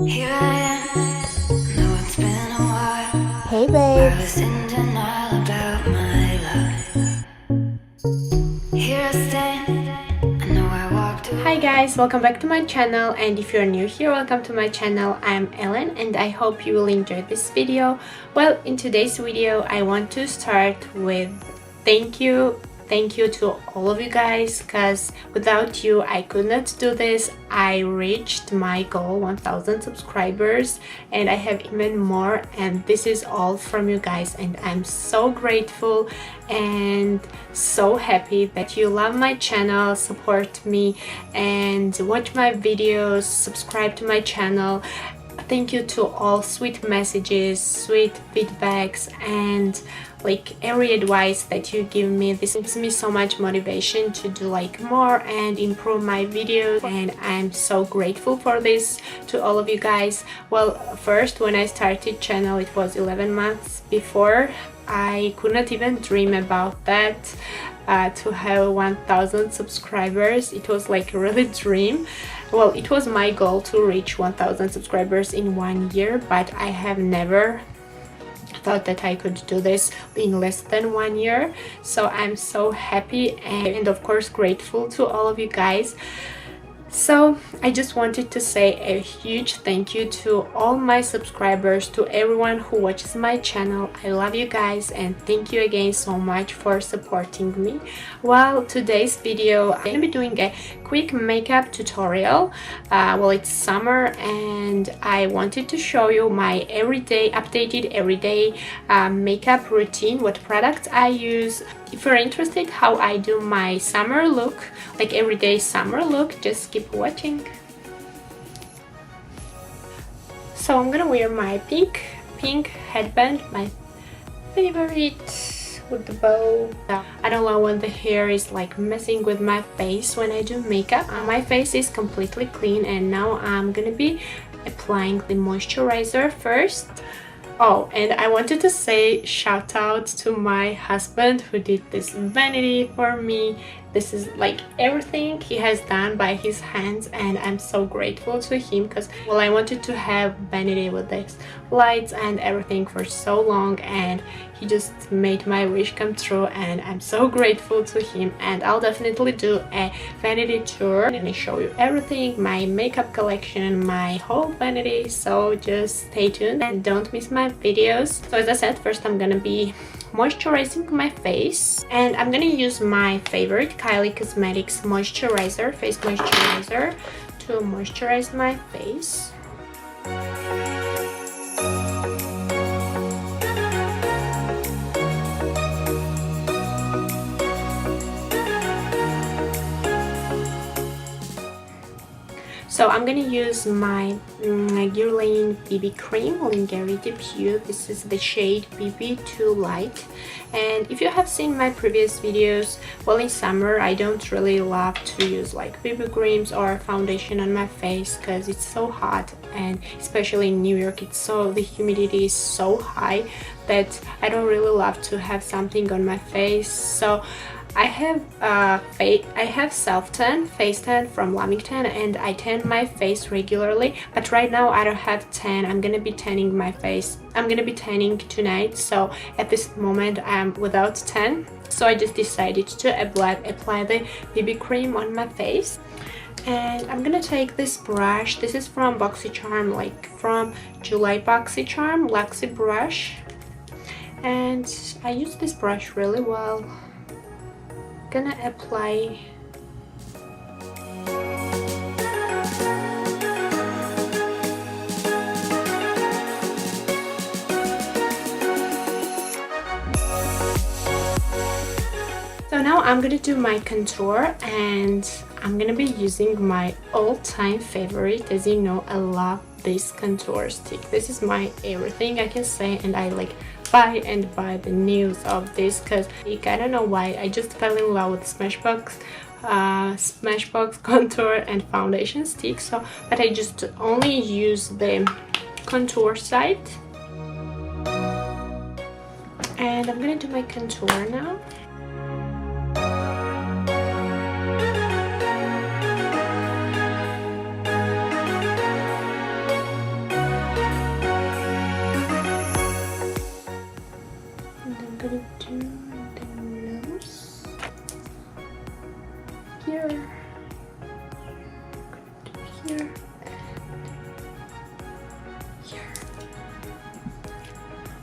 Here I am, know it's been a while. Hey I was babes. in denial about my life. Here I stand, I know I walked away. Hi guys, welcome back to my channel, and if you're new here, welcome to my channel. I'm Ellen and I hope you will enjoy this video. Well, in today's video I want to start with thank you to all of you guys, because without you I could not do this. I reached my goal 1000 subscribers and I have even more, and this is all from you guys, and I'm so grateful and so happy that you love my channel, support me and watch my videos, subscribe to my channel. Thank you to all sweet messages, sweet feedbacks, and like every advice that you give me. This gives me so much motivation to do like more and improve my videos, and I'm so grateful for this to all of you guys. Well, first when I started channel it was 11 months before. I could not even dream about that, to have 1000 subscribers. It was like a really dream. Well, it was my goal to reach 1000 subscribers in 1 year, but I have never thought that I could do this in less than 1 year. So I'm so happy and of course grateful to all of you guys. So I just wanted to say a huge thank you to all my subscribers, to everyone who watches my channel. I love you guys and thank you again so much for supporting me. Well, today's video I'm gonna be doing a quick makeup tutorial. Well, it's summer and I wanted to show you my updated everyday makeup routine, what products I use. If you're interested how I do my summer look, like everyday summer look, just keep watching. So I'm gonna wear my pink headband, my favorite, with the bow. I don't know when the hair is like messing with my face when I do makeup. My face is completely clean, and now I'm gonna be applying the moisturizer first. Oh, and I wanted to say shout out to my husband who did this vanity for me. This is like everything he has done by his hands, and I'm so grateful to him because, well, I wanted to have vanity with this lights and everything for so long, and he just made my wish come true, and I'm so grateful to him. And I'll definitely do a vanity tour and show you everything, my makeup collection, my whole vanity. So just stay tuned and don't miss my videos. So as I said, first I'm gonna be moisturizing my face, and I'm gonna use my favorite Kylie Cosmetics moisturizer, face moisturizer, to moisturize my face. So I'm gonna use my Ellene BB cream, Lingerie Debut. This is the shade BB Too Light. And if you have seen my previous videos, well, in summer I don't really love to use like BB creams or foundation on my face because it's so hot, and especially in New York, the humidity is so high that I don't really love to have something on my face. So I have self-tan, face tan from Lamington, and I tan my face regularly, but right now I don't have tan. I'm gonna be tanning my face. I'm gonna be tanning tonight, so at this moment I'm without tan. So I just decided to apply the BB cream on my face. And I'm gonna take this brush. This is from BoxyCharm, like from July BoxyCharm Luxy brush, and I use this brush really well. Gonna apply so now I'm gonna do my contour, and I'm gonna be using my all-time favorite. As you know, I love this contour stick. This is my everything, I can say, and I like buy the news of this because I don't know why, I just fell in love with Smashbox contour and foundation stick. So but I just only use the contour side, and I'm gonna do my contour now.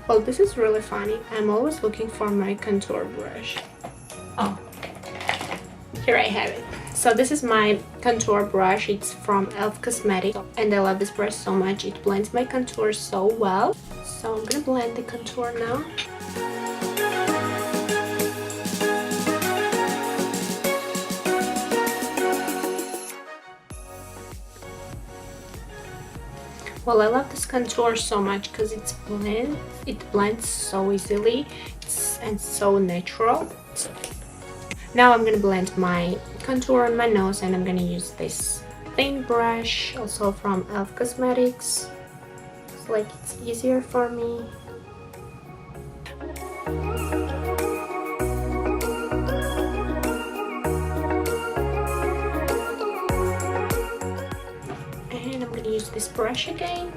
Well, this is really funny. I'm always looking for my contour brush. Oh, here I have it. So this is my contour brush. It's from Ellene Cosmetics, and I love this brush so much. It blends my contour so well. So I'm gonna blend the contour now. Well, I love this contour so much because it blends so easily and so natural. Now I'm gonna blend my contour on my nose, and I'm gonna use this thin brush, also from Ellene Cosmetics. It's like it's easier for me. And I'm gonna use this brush again.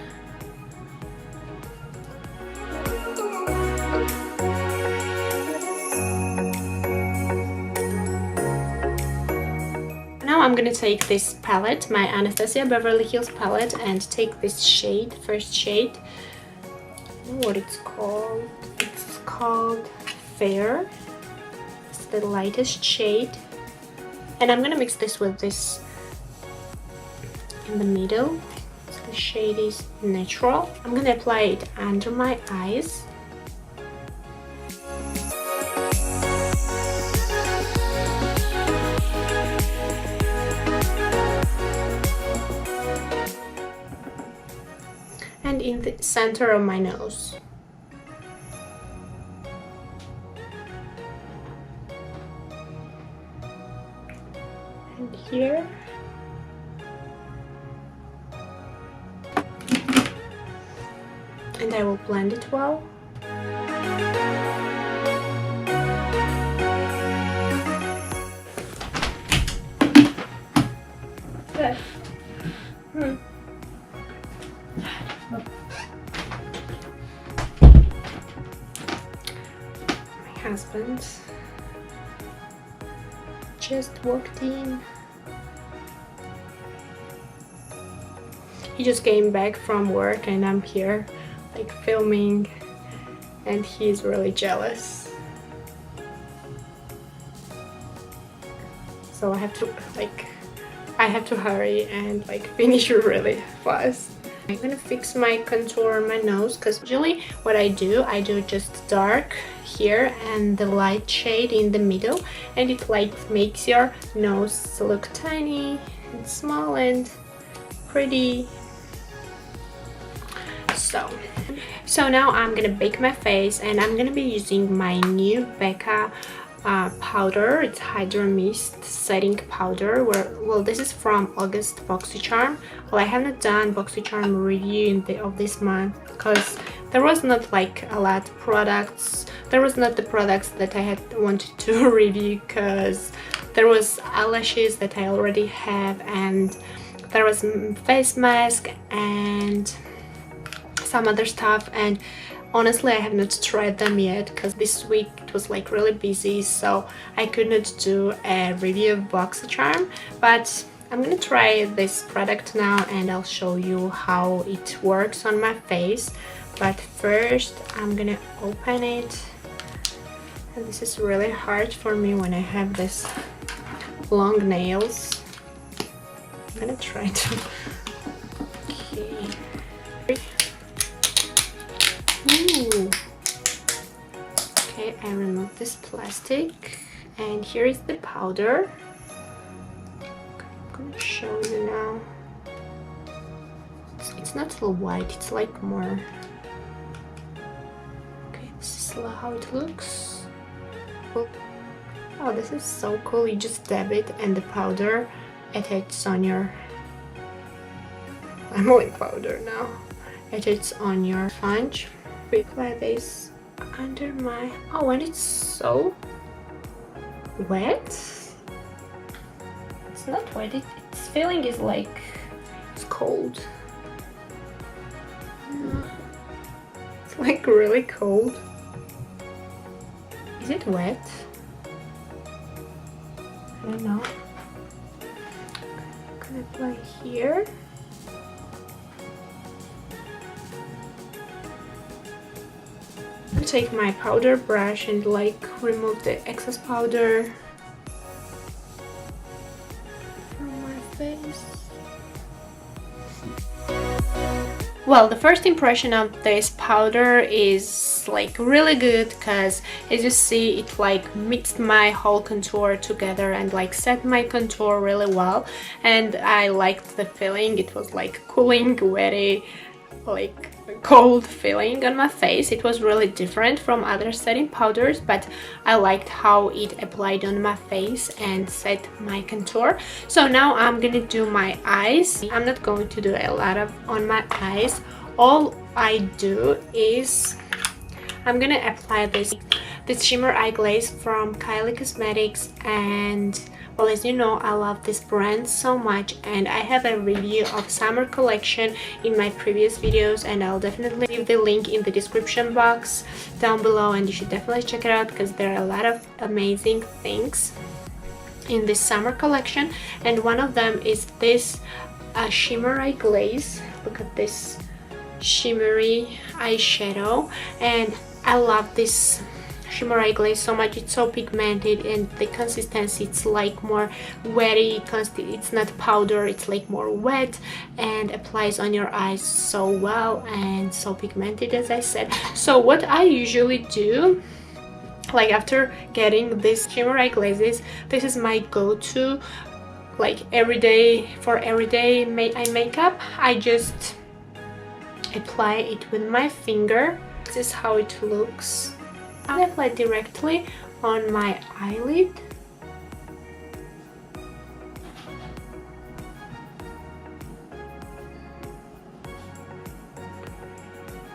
Now I'm gonna take this palette, my Anastasia Beverly Hills palette, and take this shade, first shade. I don't know what it's called. It's called Fair. It's the lightest shade. And I'm gonna mix this with this in the middle. So the shade is Natural. I'm gonna apply it under my eyes. And in the center of my nose. And here. And I will blend it well. Good. My husband just walked in. He just came back from work and I'm here like filming, and he's really jealous. So I have to hurry and like finish really fast. I'm gonna fix my contour on my nose, because usually what I do just dark here and the light shade in the middle, and it like makes your nose look tiny and small and pretty. So now I'm gonna bake my face, and I'm gonna be using my new Becca powder. It's Hydro Mist setting powder. Well, this is from August BoxyCharm. Well, I haven't done BoxyCharm review of this month because there was not like a lot of products. There was not the products that I had wanted to review, because there was eyelashes that I already have, and there was face mask and some other stuff, and honestly I have not tried them yet because this week it was like really busy, so I could not do a review of BoxyCharm. But I'm gonna try this product now and I'll show you how it works on my face. But first I'm gonna open it, and this is really hard for me when I have this long nails. I'm gonna try to Ooh. Okay, I removed this plastic, and here is the powder. I'm gonna show you now. It's not so white, it's like more. Okay, this is how it looks. Oh, this is so cool. You just dab it and the powder attaches on your. I'm like powder now. Attaches on your sponge. Apply this under my. Oh, and it's so wet. It's not wet. Its feeling is like it's cold. It's like really cold. Is it wet? I don't know. I'm gonna apply here. take my powder brush and like remove the excess powder from my face. Well, the first impression of this powder is like really good because as you see it like mixed my whole contour together and like set my contour really well, and I liked the feeling. It was like cooling, very like cold feeling on my face. It was really different from other setting powders, but I liked how it applied on my face and set my contour. So now I'm gonna do my eyes. I'm not going to do a lot of on my eyes. All I do is I'm gonna apply this shimmer eye glaze from Kylie Cosmetics, and well, as you know, I love this brand so much, and I have a review of summer collection in my previous videos, and I'll definitely leave the link in the description box down below, and you should definitely check it out because there are a lot of amazing things in this summer collection. And one of them is this shimmer eye glaze. Look at this shimmery eyeshadow, and I love this shimmer eye glaze so much. It's so pigmented, and the consistency, it's like more wetty. It's not powder, it's like more wet and applies on your eyes so well, and so pigmented, as I said. So what I usually do, like after getting this shimmer eye glazes, this is my go-to like everyday eye makeup. I just apply it with my finger. This is how it looks. I apply directly on my eyelid.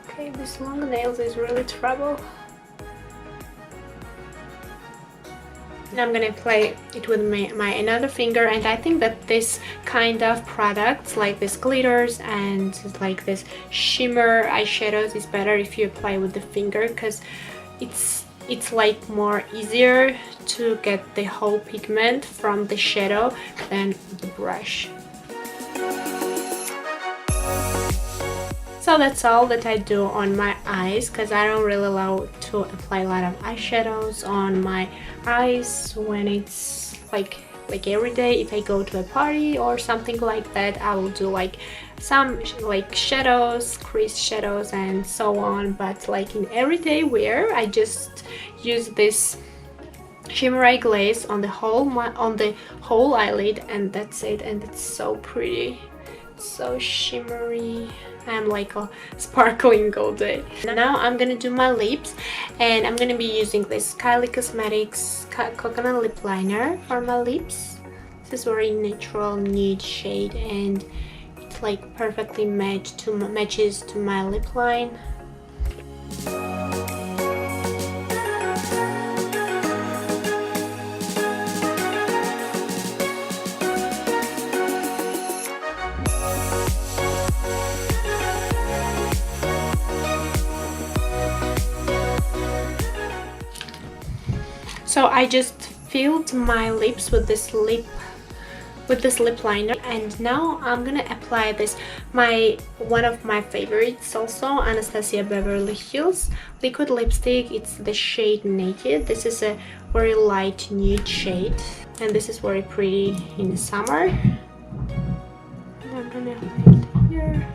Okay, this long nails is really trouble. And I'm gonna apply it with my another finger, and I think that this kind of products like this glitters and like this shimmer eyeshadows is better if you apply with the finger, because it's like more easier to get the whole pigment from the shadow than the brush. So that's all that I do on my eyes, because I don't really love to apply a lot of eyeshadows on my eyes when it's like every day. If I go to a party or something like that, I will do like some like shadows, crease shadows and so on, but like in everyday wear I just use this shimmer eye glaze on the whole eyelid, and that's it. And it's so pretty, so shimmery. I'm like a sparkling all day. Now I'm gonna do my lips, and I'm gonna be using this Kylie Cosmetics coconut lip liner for my lips. This is very natural nude shade, and it's like perfectly matches to my lip line. So I just filled my lips with this lip liner, and now I'm gonna apply this one of my favorites also, Anastasia Beverly Hills liquid lipstick. It's the shade Naked. This is a very light nude shade, and this is very pretty in the summer. And I'm gonna apply it here.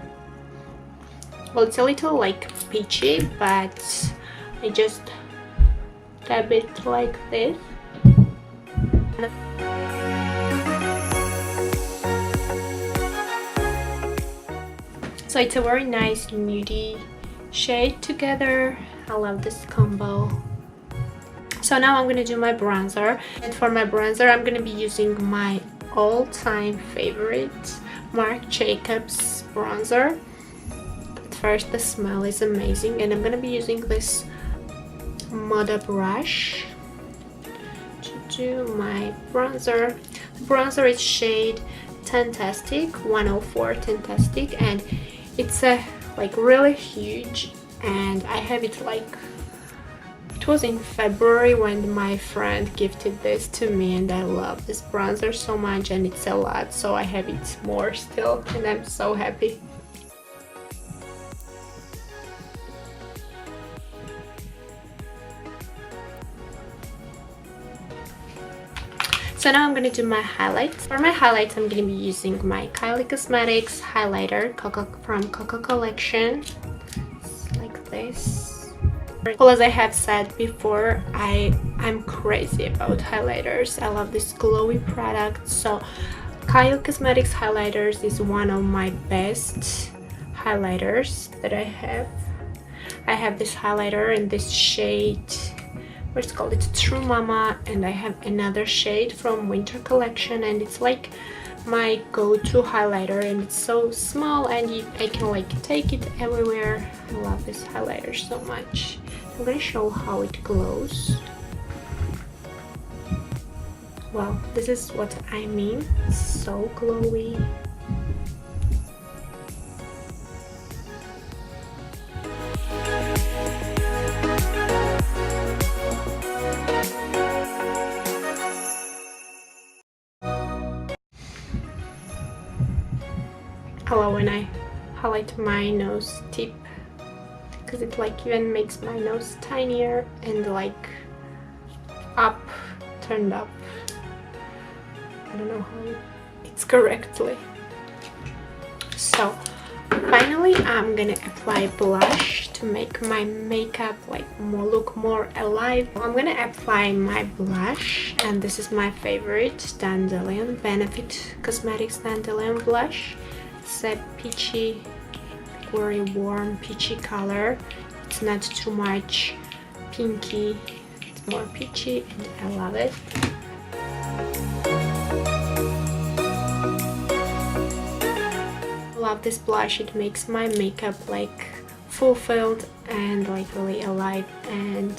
Well, it's a little like peachy, but I just dab it like this. So it's a very nice nudie shade together. I love this combo. So now I'm gonna do my bronzer, and for my bronzer I'm gonna be using my all-time favorite Marc Jacobs bronzer. But first, the smell is amazing, and I'm gonna be using this Moda brush to do my bronzer. The bronzer is shade Fantastic 104 Fantastic, and it's a like really huge, and I have it like, it was in February when my friend gifted this to me, and I love this bronzer so much, and it's a lot, so I have it more still, and I'm so happy. So now I'm gonna do my highlights. For my highlights, I'm gonna be using my Kylie Cosmetics highlighter from Coco Collection. It's like this. Well, as I have said before, I'm crazy about highlighters. I love this glowy product. So Kylie Cosmetics highlighters is one of my best highlighters that I have. I have this highlighter in this shade, what's called, it's True Mama, and I have another shade from Winter Collection, and it's like my go-to highlighter, and it's so small and I can like take it everywhere. I love this highlighter so much. I'm gonna show how it glows. Well, this is what I mean. It's so glowy. I love when I highlight my nose tip because it like even makes my nose tinier and like turned up. I don't know how it's correctly. So finally I'm gonna apply blush to make my makeup like look more alive. I'm gonna apply my blush, and this is my favorite Dandelion, Benefit Cosmetics Dandelion blush. It's a peachy, very warm peachy color. It's not too much pinky, it's more peachy and I love it. I love this blush. It makes my makeup like fulfilled and like really alive, and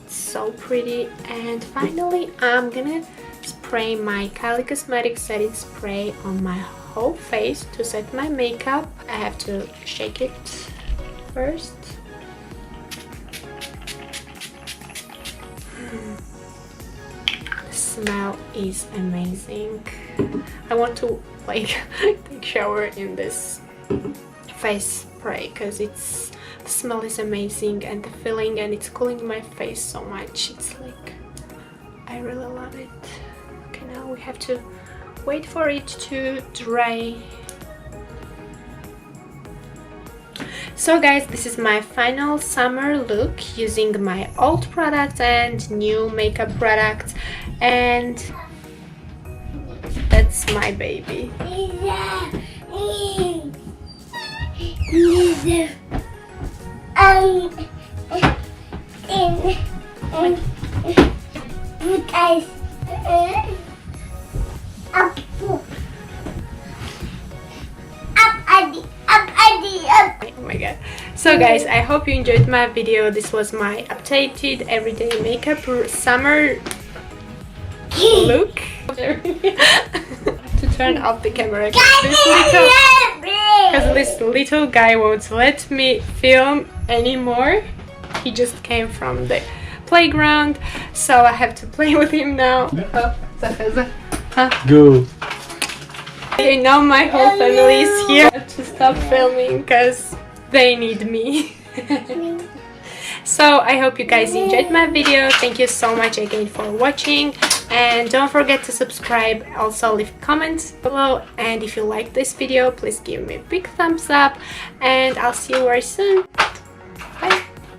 it's so pretty. And finally I'm gonna spray my Kylie Cosmetics setting spray on my whole face to set my makeup. I have to shake it first. The smell is amazing. I want to like take shower in this face spray because the smell is amazing, and the feeling, and it's cooling my face so much. It's like, I really love it. Okay, now we have to wait for it to dry. So guys, this is my final summer look using my old products and new makeup products, and that's my baby. Oh my god. So guys, I hope you enjoyed my video. This was my updated everyday makeup summer look. To turn off the camera because this little guy won't let me film anymore. He just came from the playground, so I have to play with him now. Go. You know, my whole family is here. I have to stop filming because they need me. So I hope you guys enjoyed my video. Thank you so much again for watching, and don't forget to subscribe. Also leave comments below, and if you like this video, please give me a big thumbs up, and I'll see you very soon.